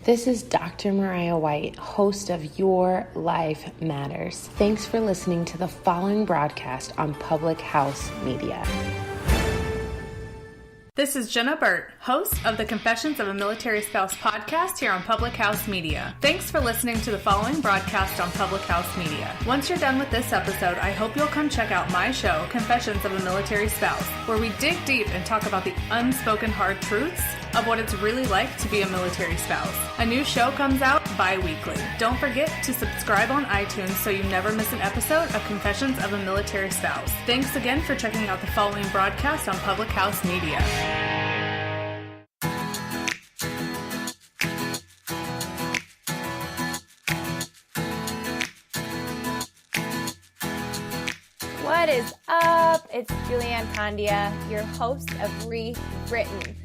This is Dr. Mariah White, host of Your Life Matters. Thanks for listening to the following broadcast on Public House Media. This is Jenna Burt, host of the Confessions of a Military Spouse podcast here on Public House Media. Thanks for listening to the following broadcast on Public House Media. Once you're done with this episode, I hope you'll come check out my show, Confessions of a Military Spouse, where we dig deep and talk about the unspoken hard truths of what it's really like to be a military spouse. A new show comes out bi-weekly. Don't forget to subscribe on iTunes so you never miss an episode of Confessions of a Military Spouse. Thanks again for checking out the following broadcast on Public House Media. What is up? It's Julianne Condia, your host of Rewritten.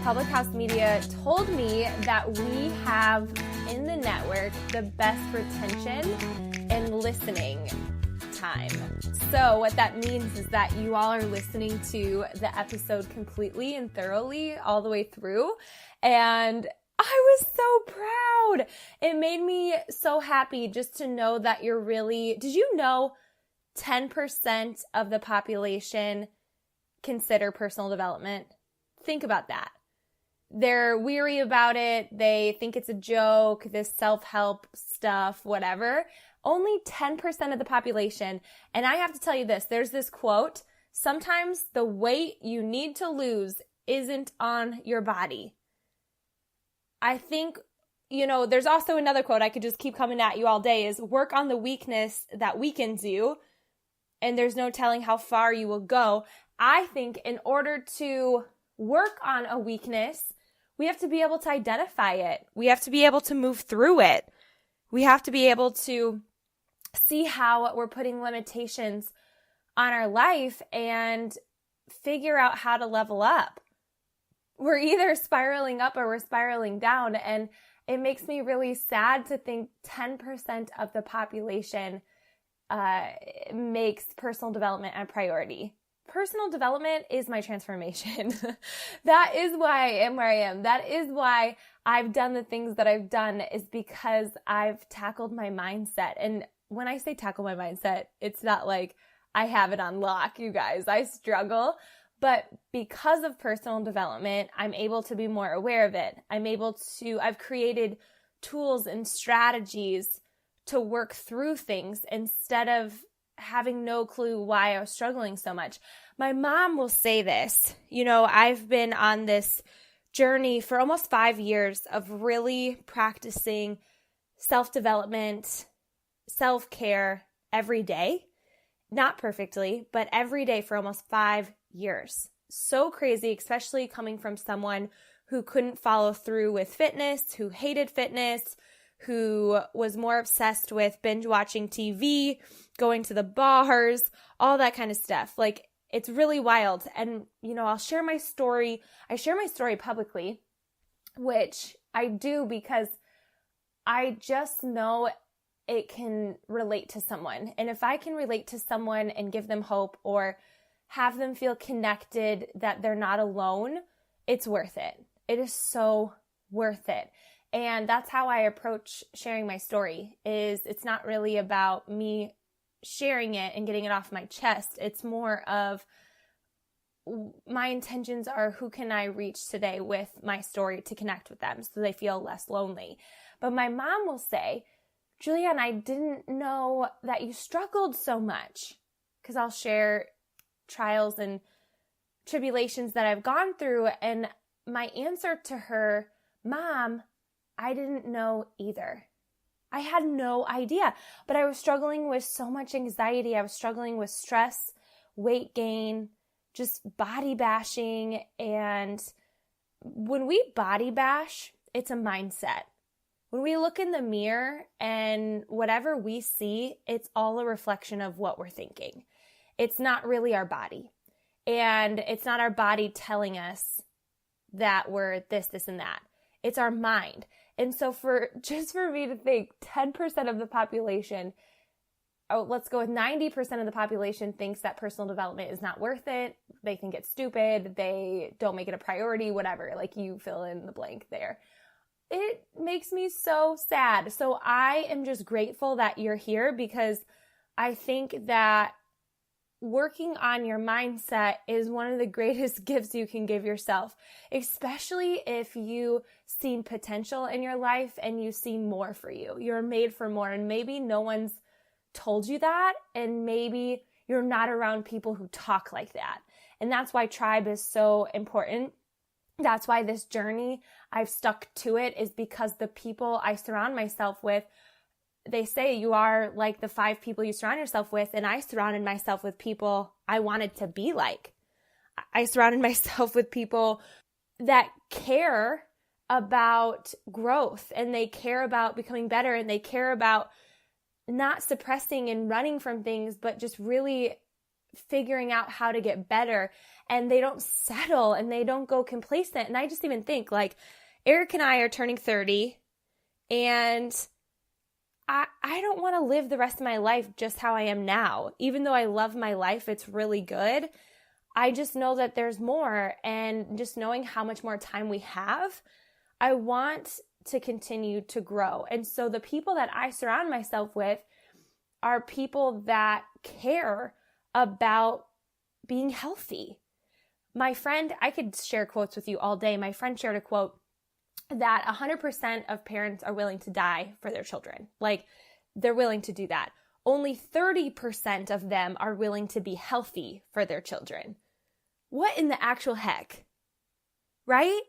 Public House Media told me that we have in the network the best retention and listening time. So what that means is that you all are listening to the episode completely and thoroughly all the way through. And I was so proud. It made me so happy just to know that you're really, did you know 10% of the population consider personal development? Think about that. They're weary about it. They think it's a joke, this self-help stuff, whatever. Only 10% of the population. And I have to tell you this, there's this quote, sometimes the weight you need to lose isn't on your body. I think, there's also another quote I could just keep coming at you all day is work on the weakness that weakens you, and there's no telling how far you will go. I think in order to work on a weakness, we have to be able to identify it. We have to be able to move through it. We have to be able to see how we're putting limitations on our life and figure out how to level up. We're either spiraling up or we're spiraling down. And it makes me really sad to think 10% of the population makes personal development a priority. Personal development is my transformation. That is why I am where I am. That is why I've done the things that I've done, is because I've tackled my mindset. And when I say tackle my mindset, it's not like I have it on lock, you guys. I struggle. But because of personal development, I'm able to be more aware of it. I've created tools and strategies to work through things instead of having no clue why I was struggling so much. My mom will say this, I've been on this journey for almost 5 years of really practicing self-development, self-care every day. Not perfectly, but every day for almost 5 years. So crazy, especially coming from someone who couldn't follow through with fitness, who hated fitness, who was more obsessed with binge watching TV, going to the bars, all that kind of stuff. Like, it's really wild. And, I'll share my story. I share my story publicly, which I do because I just know it can relate to someone. And if I can relate to someone and give them hope or have them feel connected that they're not alone, it's worth it. It is so worth it. And that's how I approach sharing my story. It's not really about me sharing it and getting it off my chest. It's more of my intentions are, who can I reach today with my story to connect with them so they feel less lonely. But my mom will say, Julianne, I didn't know that you struggled so much, because I'll share trials and tribulations that I've gone through. And my answer to her, Mom, I didn't know either. I had no idea, but I was struggling with so much anxiety. I was struggling with stress, weight gain, just body bashing. And when we body bash, it's a mindset. When we look in the mirror and whatever we see, it's all a reflection of what we're thinking. It's not really our body. And it's not our body telling us that we're this, and that. It's our mind. And so for me to think 10% of the population, let's go with 90% of the population thinks that personal development is not worth it. They think it's stupid. They don't make it a priority, whatever. Like, you fill in the blank there. it makes me so sad. So I am just grateful that you're here, because I think that working on your mindset is one of the greatest gifts you can give yourself, especially if you see potential in your life and you see more for you. You're made for more, and maybe no one's told you that, and maybe you're not around people who talk like that. And that's why tribe is so important. That's why this journey, I've stuck to it, is because the people I surround myself with, they say you are like the 5 people you surround yourself with, and I surrounded myself with people I wanted to be like. I surrounded myself with people that care about growth, and they care about becoming better, and they care about not suppressing and running from things, but just really figuring out how to get better. And they don't settle, and they don't go complacent. And I just even think, like, Eric and I are turning 30, and I don't want to live the rest of my life just how I am now. Even though I love my life, it's really good. I just know that there's more, and just knowing how much more time we have, I want to continue to grow. And so the people that I surround myself with are people that care about being healthy. My friend, I could share quotes with you all day. My friend shared a quote that 100% of parents are willing to die for their children. Like, they're willing to do that. Only 30% of them are willing to be healthy for their children. What in the actual heck? Right?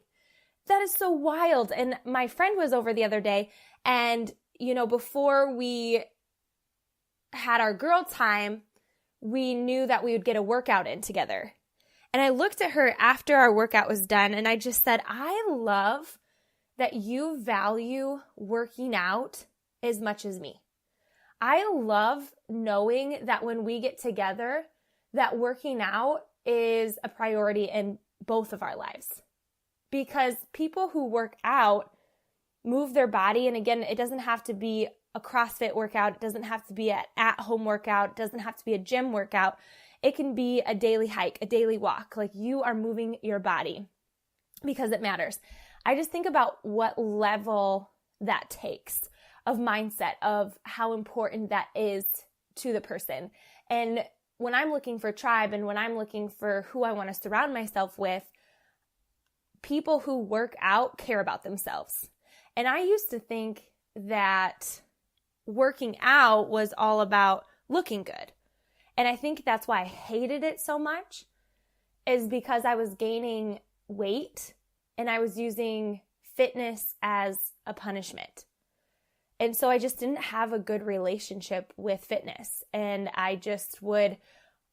That is so wild. And my friend was over the other day, and, before we had our girl time, we knew that we would get a workout in together. And I looked at her after our workout was done, and I just said, I love that you value working out as much as me. I love knowing that when we get together, that working out is a priority in both of our lives. Because people who work out move their body, and again, it doesn't have to be a CrossFit workout, it doesn't have to be an at-home workout, it doesn't have to be a gym workout. It can be a daily hike, a daily walk. Like, you are moving your body because it matters. I just think about what level that takes of mindset, of how important that is to the person. And when I'm looking for tribe, and when I'm looking for who I want to surround myself with, people who work out care about themselves. And I used to think that working out was all about looking good. And I think that's why I hated it so much, is because I was gaining weight and I was using fitness as a punishment. And so I just didn't have a good relationship with fitness. And I just would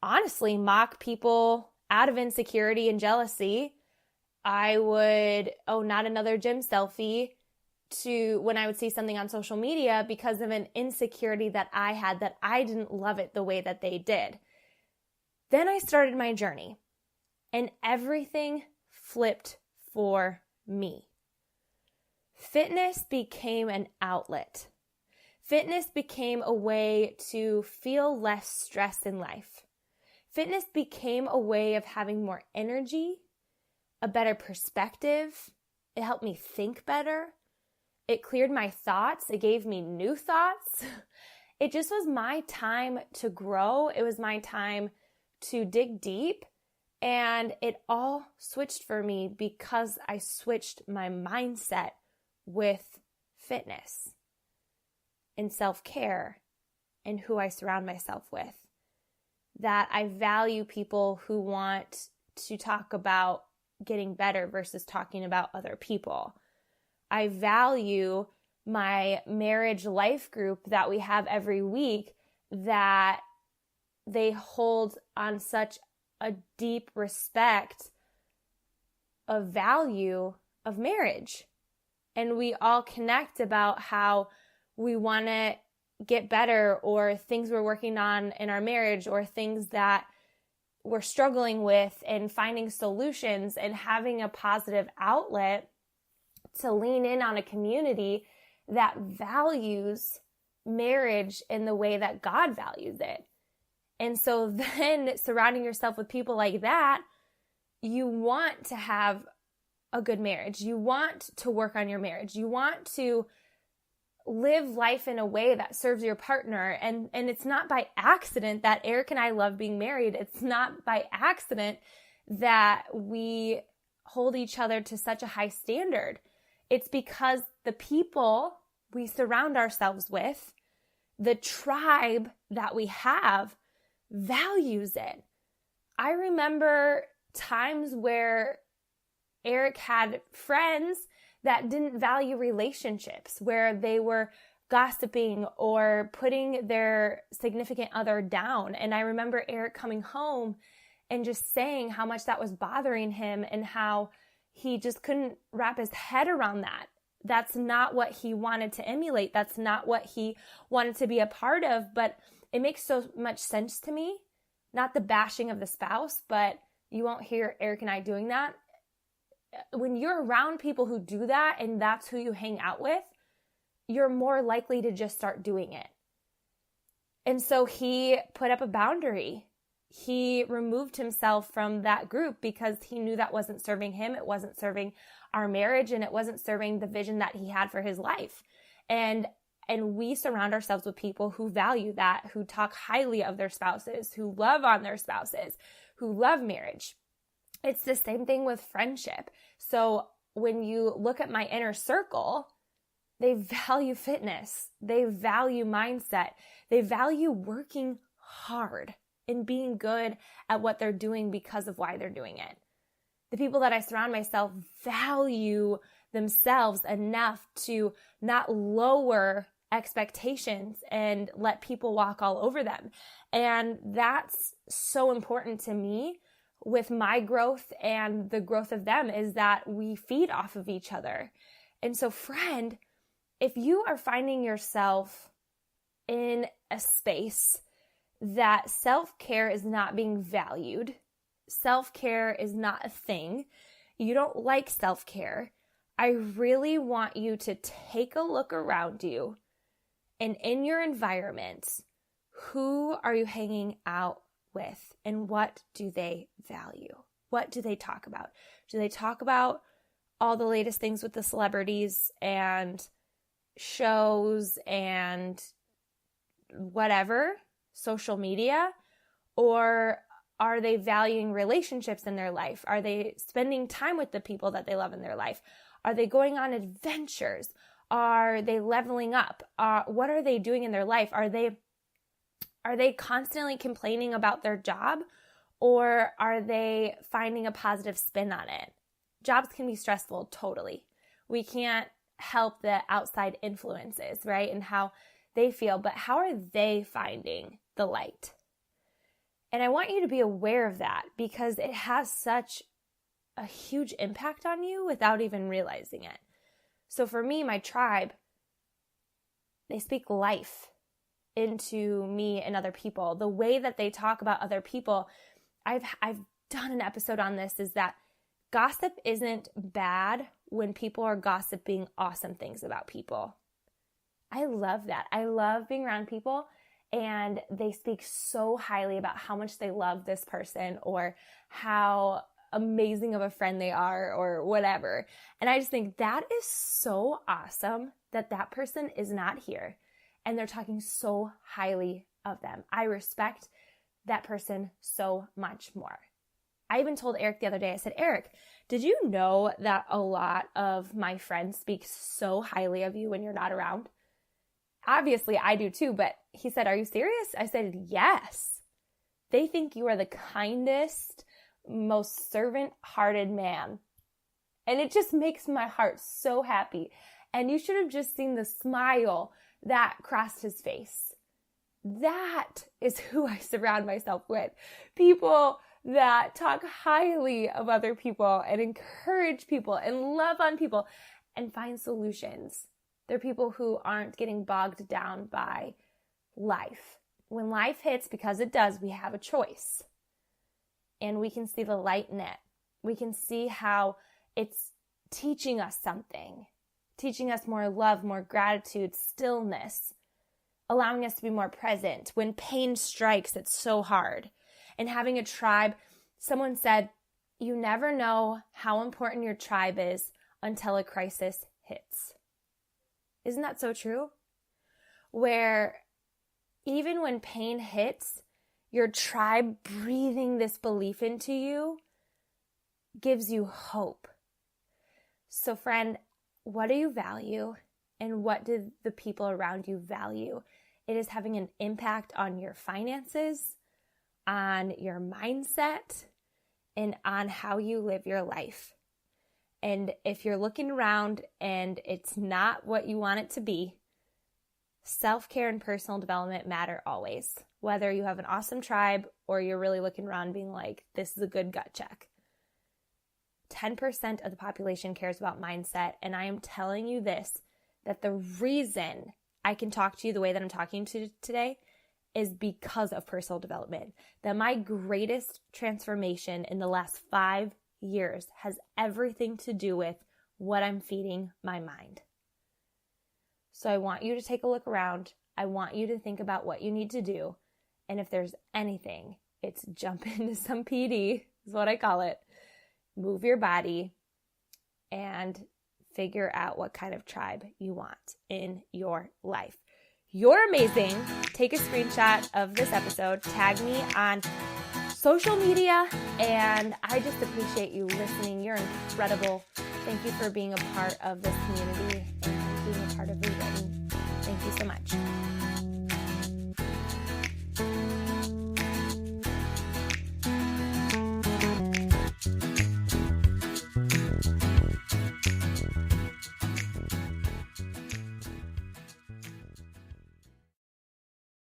honestly mock people out of insecurity and jealousy. I would, not another gym selfie, to when I would see something on social media because of an insecurity that I had, that I didn't love it the way that they did. Then I started my journey, and everything flipped for me. Fitness became an outlet. Fitness became a way to feel less stress in life. Fitness became a way of having more energy, a better perspective. It helped me think better. It cleared my thoughts. It gave me new thoughts. It just was my time to grow. It was my time to dig deep. And it all switched for me because I switched my mindset with fitness and self-care and who I surround myself with. That I value people who want to talk about getting better versus talking about other people. I value my marriage life group that we have every week, that they hold on such a deep respect of value of marriage. And we all connect about how we want to get better, or things we're working on in our marriage, or things that we're struggling with, and finding solutions and having a positive outlet to lean in on a community that values marriage in the way that God values it. And so then surrounding yourself with people like that, you want to have a good marriage. You want to work on your marriage. You want to live life in a way that serves your partner. And it's not by accident that Eric and I love being married. It's not by accident that we hold each other to such a high standard. It's because the people we surround ourselves with, the tribe that we have, values it. I remember times where Eric had friends that didn't value relationships, where they were gossiping or putting their significant other down. And I remember Eric coming home and just saying how much that was bothering him and how he just couldn't wrap his head around that. That's not what he wanted to emulate. That's not what he wanted to be a part of. But it makes so much sense to me. Not the bashing of the spouse, but you won't hear Eric and I doing that. When you're around people who do that and that's who you hang out with, you're more likely to just start doing it. And so he put up a boundary. He removed himself from that group because he knew that wasn't serving him. It wasn't serving our marriage, and it wasn't serving the vision that he had for his life. And we surround ourselves with people who value that, who talk highly of their spouses, who love on their spouses, who love marriage. It's the same thing with friendship. So when you look at my inner circle, they value fitness. They value mindset. They value working hard and being good at what they're doing because of why they're doing it. The people that I surround myself value themselves enough to not lower expectations and let people walk all over them. And that's so important to me with my growth and the growth of them, is that we feed off of each other. And so, friend, if you are finding yourself in a space that self-care is not being valued, self-care is not a thing, you don't like self-care, I really want you to take a look around you and in your environment, who are you hanging out with and what do they value? What do they talk about? Do they talk about all the latest things with the celebrities and shows and whatever, social media? Or are they valuing relationships in their life? Are they spending time with the people that they love in their life? Are they going on adventures? Are they leveling up? What are they doing in their life? Are they constantly complaining about their job, or are they finding a positive spin on it? Jobs can be stressful, totally. We can't help the outside influences, right? And how they feel, but how are they finding the light? And I want you to be aware of that because it has such a huge impact on you without even realizing it. So for me, my tribe, they speak life into me and other people. The way that they talk about other people, I've done an episode on this, is that gossip isn't bad when people are gossiping awesome things about people. I love that. I love being around people and they speak so highly about how much they love this person or how amazing of a friend they are or whatever. And I just think that is so awesome that that person is not here and they're talking so highly of them. I respect that person so much more. I even told Eric the other day, I said, Eric, did you know that a lot of my friends speak so highly of you when you're not around? Obviously, I do too, but he said, are you serious? I said, yes. They think you are the kindest, most servant-hearted man. And it just makes my heart so happy. And you should have just seen the smile that crossed his face. That is who I surround myself with. People that talk highly of other people and encourage people and love on people and find solutions. They're people who aren't getting bogged down by life. When life hits, because it does, we have a choice. And we can see the light in it. We can see how it's teaching us something, teaching us more love, more gratitude, stillness, allowing us to be more present. When pain strikes, it's so hard. And having a tribe, someone said, you never know how important your tribe is until a crisis hits. Isn't that so true? Where even when pain hits, your tribe breathing this belief into you gives you hope. So friend, what do you value and what do the people around you value? It is having an impact on your finances, on your mindset, and on how you live your life. And if you're looking around and it's not what you want it to be, self-care and personal development matter always. Whether you have an awesome tribe or you're really looking around being like, this is a good gut check. 10% of the population cares about mindset. And I am telling you this, that the reason I can talk to you the way that I'm talking to you today is because of personal development. That my greatest transformation in the last 5 years has everything to do with what I'm feeding my mind. So I want you to take a look around. I want you to think about what you need to do. And if there's anything, it's jump into some PD, is what I call it. Move your body and figure out what kind of tribe you want in your life. You're amazing. Take a screenshot of this episode, tag me on social media, and I just appreciate you listening. You're incredible. Thank you for being a part of this community and being a part of Rewritten. Thank you so much.